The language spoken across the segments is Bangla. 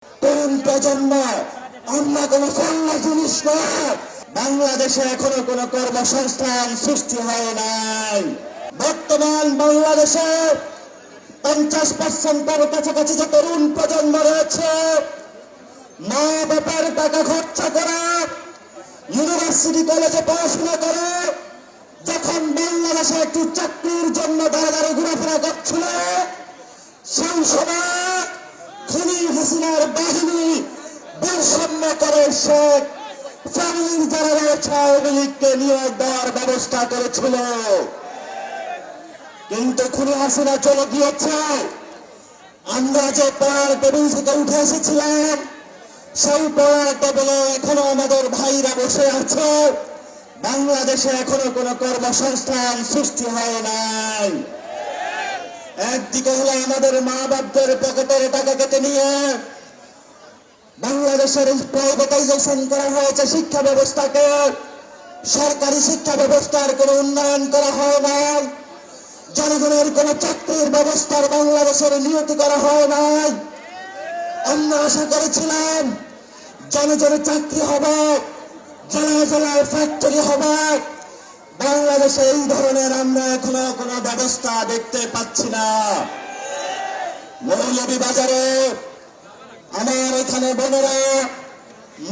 তরুণ প্রজন্ম আমরা কোন ফল্লা জিনিস না। বাংলাদেশে এখনো কোন কর্মসংস্থান সৃষ্টি হয় নাই। বর্তমান বাংলাদেশে 50% কাছাকাছি যে তরুণ প্রজন্ম রয়েছে, মা বাবার টাকা খরচা করা, ইউনিভার্সিটি কলেজে পড়াশোনা করে যখন বাংলাদেশে একটু চাকরির জন্য দাঁড়ে দাঁড়িয়ে ঘোরাফেরা করছিল, সেই সময় খুনি হাসিনার বাহিনী বৈষম্য করে শেখ ফ্যামিলির যারা রয়েছে আওয়ামী লীগকে নিয়োগ দেওয়ার ব্যবস্থা করেছিল। কিন্তু খুনি হাসিনা চলে গিয়েছে। আমরা যে পড়ার টেবিল থেকে উঠে এসেছিলাম, সেই পড়ার টেবিলে এখনো আমাদের ভাইরা বসে আছে। বাংলাদেশে এখনো কোন কর্মসংস্থান সৃষ্টি হয় নাই। একদিকে হলো আমাদের মা বাপদের পকেটের টাকা কেটে নিয়ে বাংলাদেশের প্রাইভেটাইজেশন করা হয়েছে শিক্ষা ব্যবস্থাকে। সরকারি শিক্ষা ব্যবস্থার কোন উন্নয়ন করা হয় নাই। জনগণের কোন চাকরির ব্যবস্থার বাংলাদেশের নিয়তি করা হয় নাই। আমরা আশা করেছিলাম জনজনে চাকরি হবে, জেলায় জেলায় ফ্যাক্টরি হবে। বাংলাদেশে এই ধরনের আমরা এখনো কোনো ব্যবস্থা দেখতে পাচ্ছি না। মৌলভীবাজারে আমার এখানে বোনেরা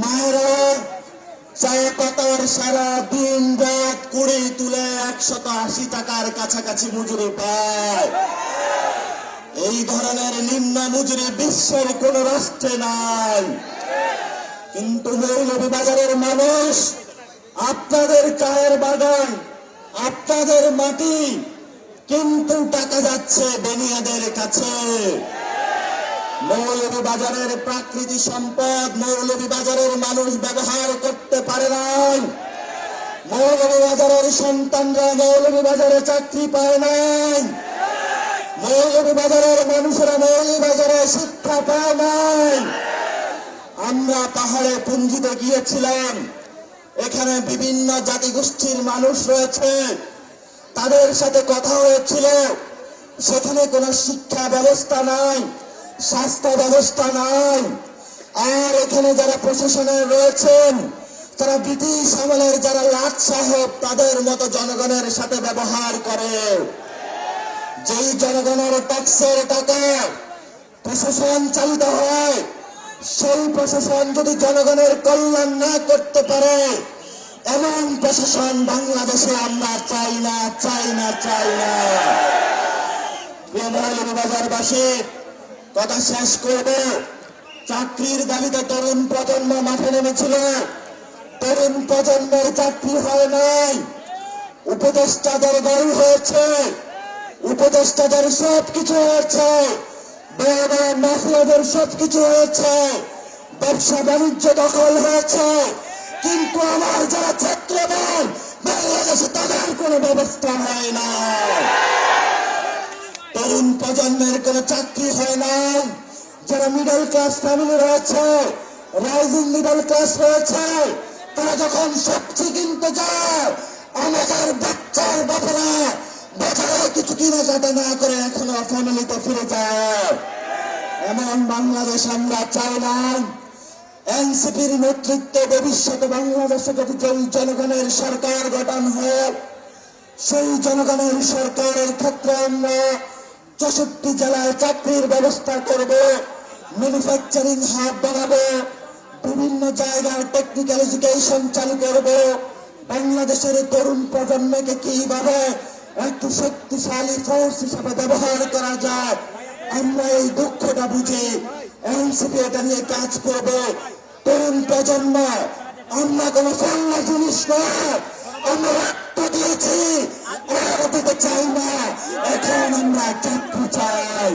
মায়েরা চা পাতার সারা দিন রাত কুড়ি তুলে 180 টাকার কাছাকাছি মজুরি পায়। এই ধরনের নিম্ন মজুরি বিশ্বের কোন রাষ্ট্রে নাই। কিন্তু মৌলভীবাজারের মানুষ, আপনাদের চায়ের বাগান, আপনাদের মাটি, কিন্তু টাকা যাচ্ছে বেনিয়াদের কাছে। মৌলভীবাজারের প্রাকৃতিক সম্পদ মৌলভীবাজারের মানুষ ব্যবহার করতে পারে নাই। মৌলভীবাজারের সন্তানরা মৌলভীবাজারে চাকরি পায় নাই। মৌলভীবাজারের মানুষেরা মৌলভীবাজারে শিক্ষা পায় নাই। আমরা পাহাড়ে পুঞ্জিতে গিয়েছিলাম, এখানে বিভিন্ন জাতিগোষ্ঠীর মানুষ রয়েছে, তাদের সাথে কথা হয়েছিল। সেখানে কোনো শিক্ষা ব্যবস্থা নাই, স্বাস্থ্য ব্যবস্থা নাই। আর এখানে যারা প্রশাসনে রয়েছেন, তারা ব্রিটিশ আমলের যারা লাট সাহেব, তাদের মতো জনগণের সাথে ব্যবহার করে। যেই জনগণের ট্যাক্সের টাকা প্রশাসন চালিত হয়, সেই প্রশাসন যদি জনগণের কল্যাণ না করতে পারে, এমন প্রশাসন বাংলাদেশে আমরা চাই না, চাই না, চাই না। মৌলভীবাজারবাসী, কথা শেষ করব। চাকরির দাবিতে তরুণ প্রজন্ম মাঠে নেমেছিল। তরুণ প্রজন্মের চাকরি হয় নাই। উপদেষ্টাদের গাড়ি হয়েছে, উপদেষ্টাদের সবকিছু হয়েছে, বড় বড় মাফিয়াদের সবকিছু হয়েছে, ব্যবসা বাণিজ্য দখল হয়েছে। কিন্তু আমার যারা ছাত্রদল বাংলাদেশে, তাদের কোন ব্যবস্থা হয় না। তরুণ প্রজন্মের কোন চাকরি হয় না। যারা মিডল ক্লাস ফ্যামিলি রয়েছে, রাইজিং মিডল ক্লাস রয়েছে, তারা যখন সবজি কিনতে যায়, আমাদের বাচ্চার বাবারা বাজারে কিছু কিনা যাতে না করে এখনো ফ্যামিলিতে ফিরে যায়। এমন বাংলাদেশ আমরা চাই না। এনসিপির নেতৃত্বে ভবিষ্যতে বাংলাদেশে যদি যেই জনগণের সরকার গঠন হয়, সেই জনগণের সরকারের ক্ষেত্রে আমরা 64 জেলায় চাকরির ব্যবস্থা করব, ম্যানুফ্যাকচারিং হাব বানাবো, বিভিন্ন জায়গায় টেকনিক্যাল এডুকেশন চালু করব। বাংলাদেশের তরুণ প্রজন্মকে কিভাবে একটু শক্তিশালী ফোর্স হিসাবে ব্যবহার করা যায়, আমরা এই দুঃখটা বুঝি। এনসিপি এটা নিয়ে কাজ করবে। তরুণ প্রজন্ম আমরা কোন ফল্লা জিনিস না। আমরা রক্ত দিয়েছি, দিতে চাই না। এখন আমরা চাকরি চাই।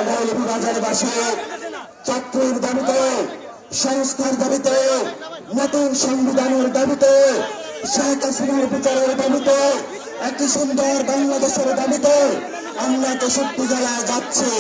মৌলভীবাজারবাসী, চাকরির দাবিতে, সংস্কার দাবিতে, নতুন সংবিধানের দাবিতে, শেখ হাসিনার বিচারের দাবিতে, একটি সুন্দর বাংলাদেশের দাবিতে আমরা 64 জেলায় যাচ্ছি।